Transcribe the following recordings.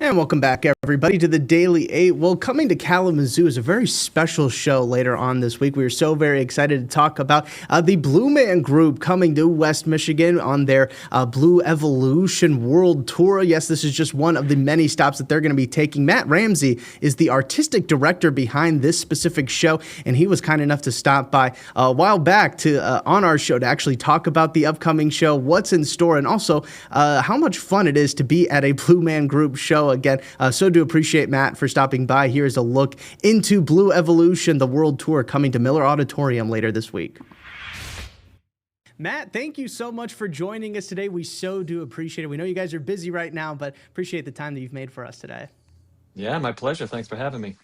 And welcome back, everybody, to the Daily 8. Well, coming to Kalamazoo is a very special show later on this week. We are so very excited to talk about the Blue Man Group coming to West Michigan on their Blue Evolution World Tour. Yes, this is just one of the many stops that they're going to be taking. Matt Ramsey is the artistic director behind this specific show, and he was kind enough to stop by a while back to on our show to actually talk about the upcoming show, what's in store, and also how much fun it is to be at a Blue Man Group show again. So do appreciate Matt for stopping by. Here's a look into Blue Evolution, the world tour coming to Miller Auditorium later this week. Matt, thank you so much for joining us today. We so do appreciate it. We know you guys are busy right now, but appreciate the time that you've made for us today. Yeah, my pleasure. Thanks for having me.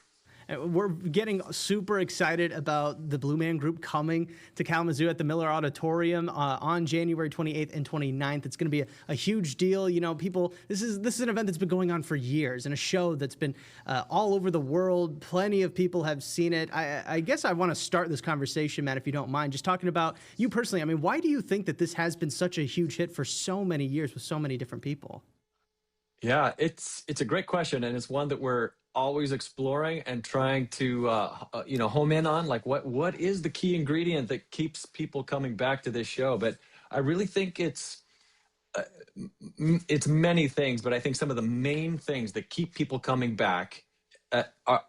We're getting super excited about the Blue Man Group coming to Kalamazoo at the Miller Auditorium on January 28th and 29th. It's going to be a huge deal. You know, people, this is an event that's been going on for years and a show that's been all over the world. Plenty of people have seen it. I guess I want to start this conversation, Matt, if you don't mind, just talking about you personally. I mean, why do you think that this has been such a huge hit for so many years with so many different people? Yeah, it's a great question, and it's one that we're always exploring and trying to home in on. Like, what is the key ingredient that keeps people coming back to this show? But I really think it's many things, but I think some of the main things that keep people coming back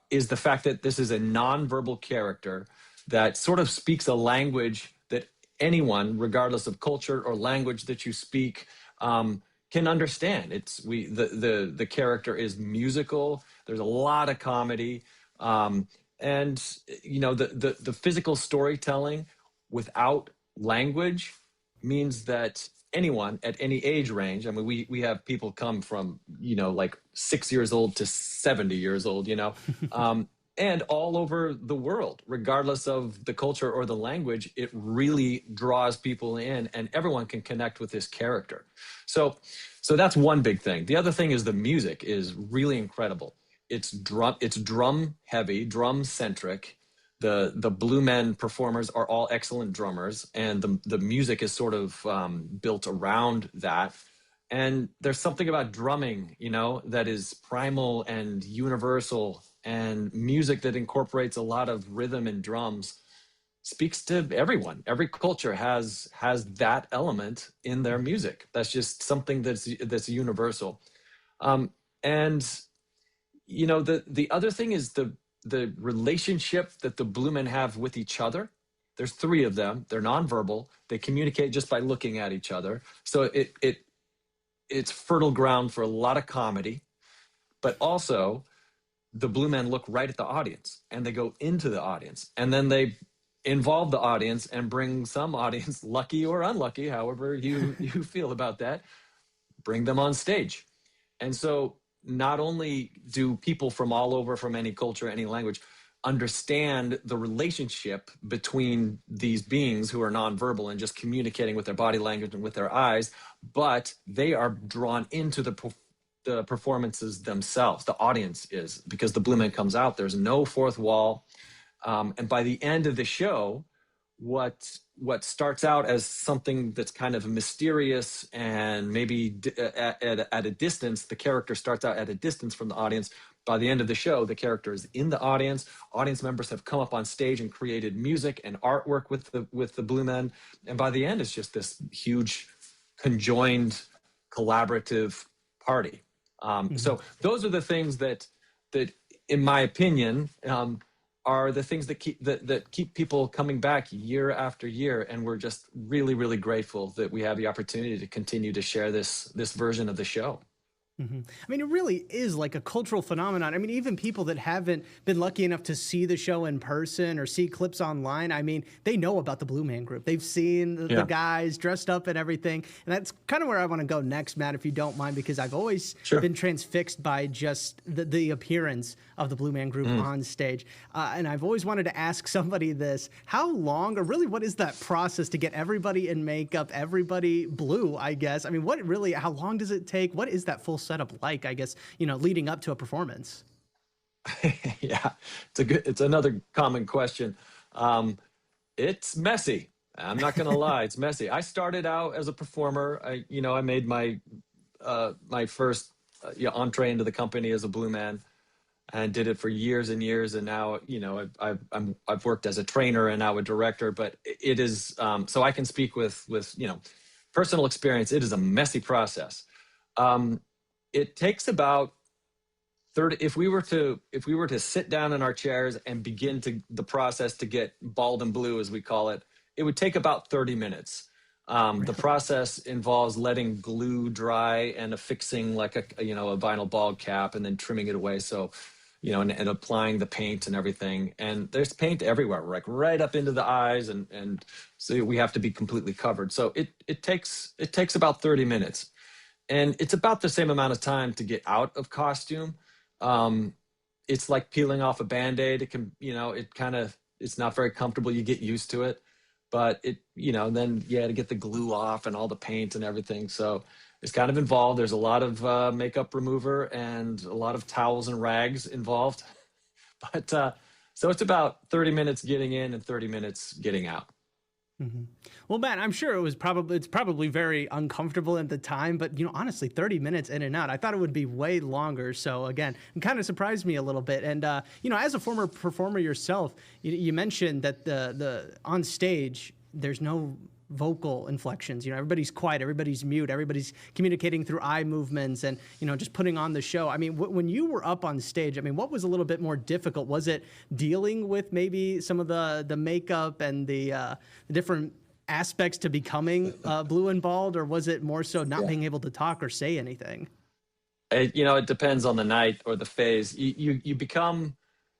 is the fact that this is a nonverbal character that sort of speaks a language that anyone, regardless of culture or language that you speak, can understand. The character is musical. There's a lot of comedy, and the physical storytelling without language means that anyone at any age range. I mean, we have people come from like 6 years old to 70 years old. And all over the world, regardless of the culture or the language, it really draws people in, and everyone can connect with this character. So that's one big thing. The other thing is the music is really incredible. It's drum heavy, drum centric. The Blue Men performers are all excellent drummers, and the music is sort of built around that. And there's something about drumming, that is primal and universal, and music that incorporates a lot of rhythm and drums speaks to everyone. Every culture has that element in their music. That's just something that's universal. And the other thing is the relationship that the Blue Men have with each other. There's three of them. They're nonverbal. They communicate just by looking at each other. So it's fertile ground for a lot of comedy, but also the Blue Men look right at the audience and they go into the audience, and then they involve the audience and bring some audience, lucky or unlucky, however you feel about that, bring them on stage. And so not only do people from all over, from any culture, any language, understand the relationship between these beings who are nonverbal and just communicating with their body language and with their eyes, but they are drawn into the performances themselves. The audience is, because the Blue Man comes out, there's no fourth wall. And by the end of the show, what starts out as something that's kind of mysterious and maybe at a distance, the character starts out at a distance from the audience. By the end of the show, the character is in the audience. Audience members have come up on stage and created music and artwork with the Blue Men. And by the end, it's just this huge conjoined collaborative party. So those are the things that in my opinion, are the things that keep people coming back year after year. And we're just really, really grateful that we have the opportunity to continue to share this version of the show. I mean, it really is like a cultural phenomenon. I mean, even people that haven't been lucky enough to see the show in person or see clips online, I mean, they know about the Blue Man Group. They've seen the guys dressed up and everything. And that's kind of where I want to go next, Matt, if you don't mind, because I've always been transfixed by just the appearance of the Blue Man Group on stage. And I've always wanted to ask somebody this: how long, or really what is that process to get everybody in makeup, everybody blue, I guess? I mean, how long does it take? What is that full setup like, I guess, leading up to a performance? Yeah, it's another common question. It's messy. I'm not going to lie. It's messy. I started out as a performer. I made my first entree into the company as a blue man, and did it for years and years. And now, I've worked as a trainer and now a director. But it is, so I can speak with personal experience. It is a messy process. It takes about 30. If we were to sit down in our chairs and begin the process to get bald and blue, as we call it, it would take about 30 minutes. The Really? process involves letting glue dry and affixing like a vinyl ball cap, and then trimming it away. So, and applying the paint and everything. And there's paint everywhere, like right up into the eyes, and so we have to be completely covered. So it takes about 30 minutes, and it's about the same amount of time to get out of costume. Um, it's like peeling off a band-aid. It can, it's not very comfortable. You get used to it, but then you had to get the glue off and all the paint and everything. So it's kind of involved. There's a lot of makeup remover and a lot of towels and rags involved. But so it's about 30 minutes getting in and 30 minutes getting out. Well, Matt, I'm sure it's probably very uncomfortable at the time, but honestly, 30 minutes in and out. I thought it would be way longer. So again, it kind of surprised me a little bit. And as a former performer yourself, you mentioned that the on stage there's no vocal inflections. Everybody's quiet, everybody's mute, everybody's communicating through eye movements, and just putting on the show. I mean, when you were up on stage, I mean, what was a little bit more difficult? Was it dealing with maybe some of the makeup and the different aspects to becoming blue and bald, or was it more so not being able to talk or say anything? It depends on the night or the phase. You become.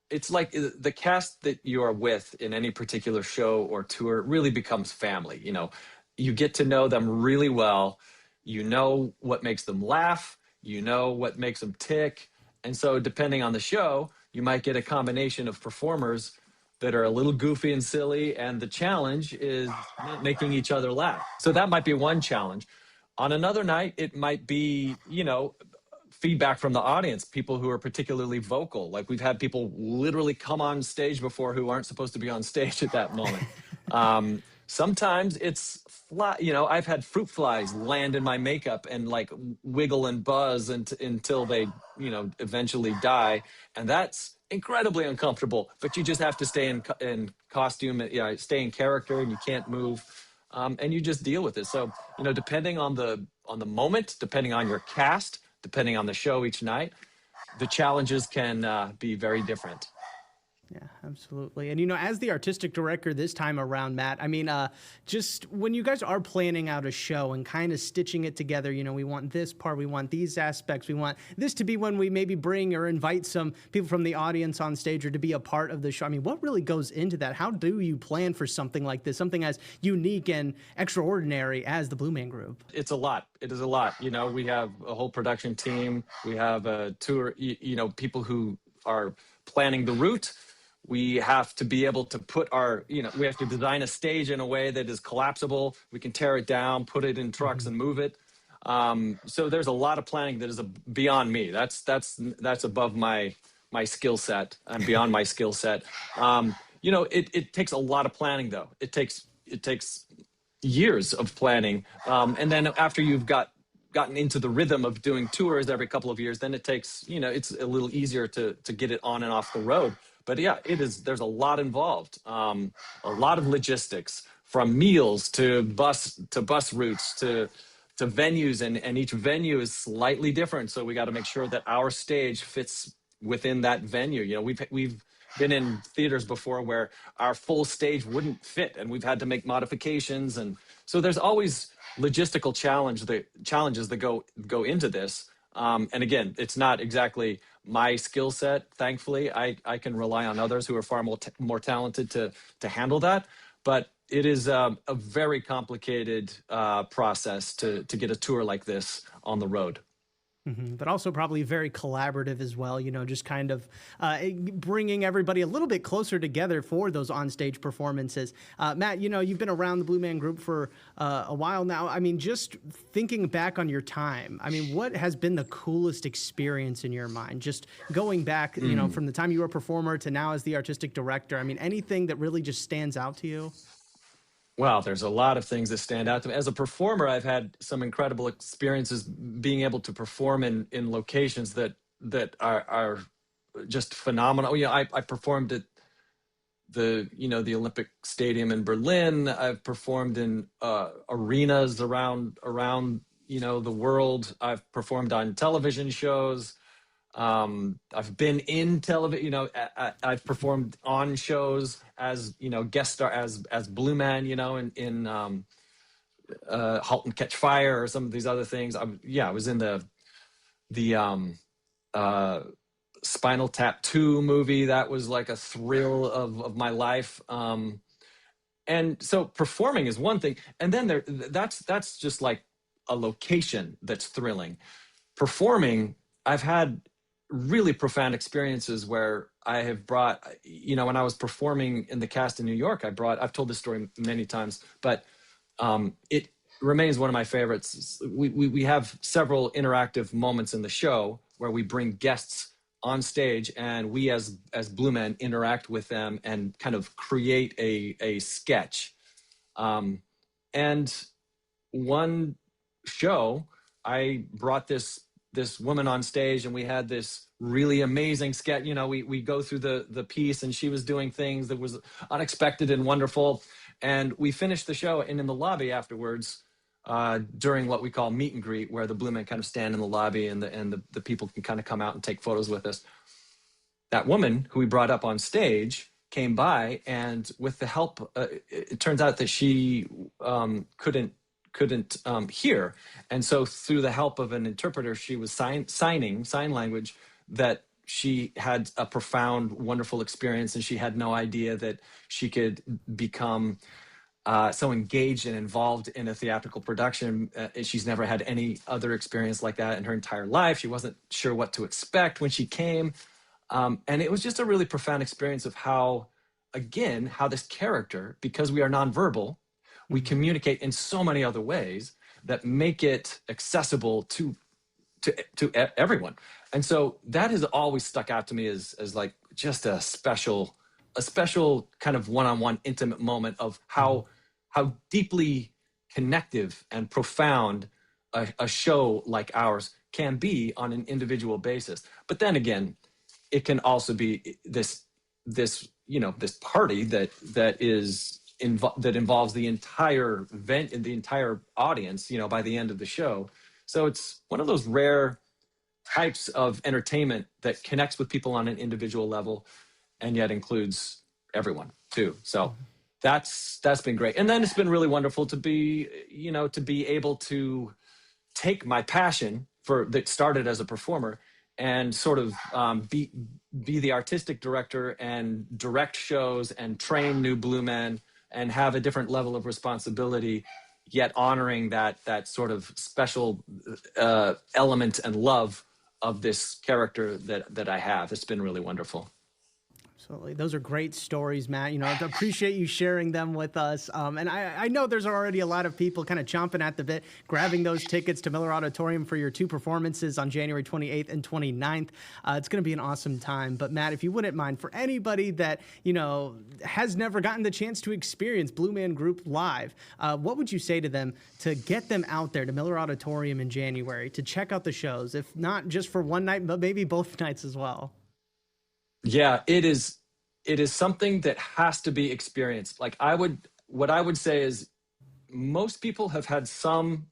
It's like the cast that you are with in any particular show or tour really becomes family. You get to know them really well. You know what makes them laugh. You know what makes them tick. And so, depending on the show, you might get a combination of performers that are a little goofy and silly. And the challenge is not making each other laugh. So, that might be one challenge. On another night, it might be, feedback from the audience, people who are particularly vocal. Like, we've had people literally come on stage before who aren't supposed to be on stage at that moment. Sometimes it's fly. I've had fruit flies land in my makeup and like wiggle and buzz until they, eventually die. And that's incredibly uncomfortable, but you just have to stay in costume, stay in character, and you can't move. And you just deal with it. So, depending on the moment, depending on your cast, depending on the show each night, the challenges can be very different. Yeah, absolutely. And as the artistic director this time around, Matt, I mean, just when you guys are planning out a show and kind of stitching it together, we want this part, we want these aspects, we want this to be when we maybe bring or invite some people from the audience on stage or to be a part of the show. I mean, what really goes into that? How do you plan for something like this, something as unique and extraordinary as the Blue Man Group? It's a lot. It is a lot. We have a whole production team. We have a tour, people who are planning the route. We have to be able to we have to design a stage in a way that is collapsible. We can tear it down, put it in trucks and move it. So there's a lot of planning that is beyond me. That's above my skill set and beyond my skill set. It takes a lot of planning though. It takes years of planning. And then after you've gotten into the rhythm of doing tours every couple of years, then it takes, it's a little easier to get it on and off the road. But yeah, there's a lot involved. A lot of logistics, from meals to bus routes to venues, and each venue is slightly different. So we got to make sure that our stage fits within that venue. We've been in theaters before where our full stage wouldn't fit, and we've had to make modifications. And so there's always logistical challenges that go into this. And again, it's not exactly my skill set. Thankfully, I can rely on others who are far more talented to handle that. But it is a very complicated process to get a tour like this on the road. But also probably very collaborative as well, just kind of bringing everybody a little bit closer together for those onstage performances. Matt, you've been around the Blue Man Group for a while now. I mean, just thinking back on your time, I mean, what has been the coolest experience in your mind? Just going back, from the time you were a performer to now as the artistic director, I mean, anything that really just stands out to you? Well, there's a lot of things that stand out to me. As a performer, I've had some incredible experiences being able to perform in locations that are just phenomenal. I performed at the Olympic Stadium in Berlin. I've performed in arenas around the world. I've performed on television shows. I've been in television. I've performed on shows as guest star as Blue Man. In *Halt and Catch Fire* or some of these other things. I was in the uh, Spinal Tap 2 movie. That was like a thrill of my life. And so performing is one thing, and then that's just like a location that's thrilling. Performing, I've had really profound experiences where I have brought, when I was performing in the cast in New York, I've told this story many times, but it remains one of my favorites. We have several interactive moments in the show where we bring guests on stage, and we as Blue Men interact with them and kind of create a sketch. And one show, I brought this woman on stage, and we had this really amazing sketch. We go through the piece, and she was doing things that was unexpected and wonderful. And we finished the show, and in the lobby afterwards, during what we call meet and greet, where the Blue Men kind of stand in the lobby, and the people can kind of come out and take photos with us. That woman who we brought up on stage came by, and with the help, it turns out that she couldn't hear, and so through the help of an interpreter, she was sign language, that she had a profound, wonderful experience, and she had no idea that she could become so engaged and involved in a theatrical production. She's never had any other experience like that in her entire life. She wasn't sure what to expect when she came. And it was just a really profound experience of how this character, because we are nonverbal, we communicate in so many other ways that make it accessible to everyone. And so that has always stuck out to me as like just a special kind of one-on-one intimate moment of how deeply connective and profound a show like ours can be on an individual basis. But then again, it can also be this party that involves the entire event and the entire audience, by the end of the show. So it's one of those rare types of entertainment that connects with people on an individual level and yet includes everyone too. So that's been great. And then it's been really wonderful to be able to take my passion that started as a performer and sort of be the artistic director and direct shows and train new Blue Men and have a different level of responsibility, yet honoring that sort of special element and love of this character that I have. It's been really wonderful. Absolutely. Those are great stories, Matt. I appreciate you sharing them with us. And I know there's already a lot of people kind of chomping at the bit, grabbing those tickets to Miller Auditorium for your two performances on January 28th and 29th. It's going to be an awesome time. But Matt, if you wouldn't mind, for anybody that, has never gotten the chance to experience Blue Man Group live, what would you say to them to get them out there to Miller Auditorium in January to check out the shows, if not just for one night, but maybe both nights as well? Yeah, it is something that has to be experienced. What I would say is most people have had some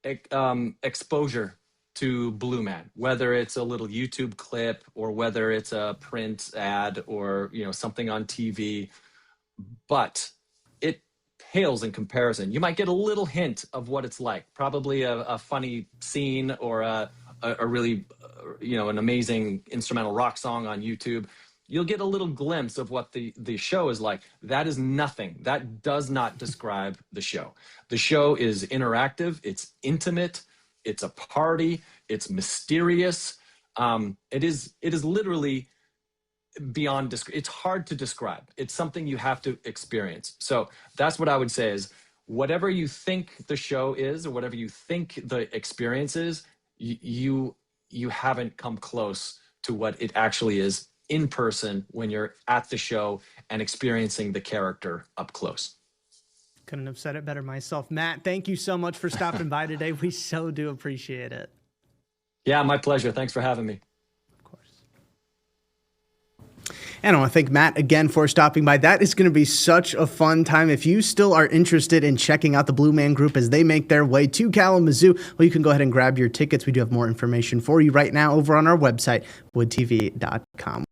exposure to Blue Man, whether it's a little YouTube clip or whether it's a print ad or, something on TV, but it pales in comparison. You might get a little hint of what it's like, probably a funny scene or a really, an amazing instrumental rock song on YouTube. You'll get a little glimpse of what the show is like. That is nothing. That does not describe the show. The show is interactive. It's intimate. It's a party. It's mysterious. It is literally beyond. It's hard to describe. It's something you have to experience. So that's what I would say is whatever you think the show is or whatever you think the experience is, you haven't come close to what it actually is in person when you're at the show and experiencing the character up close. Couldn't have said it better myself. Matt, thank you so much for stopping by today. We so do appreciate it. Yeah, my pleasure. Thanks for having me. Of course. And I want to thank Matt again for stopping by. That is going to be such a fun time. If you still are interested in checking out the Blue Man Group as they make their way to Kalamazoo, well, you can go ahead and grab your tickets. We do have more information for you right now over on our website, woodtv.com.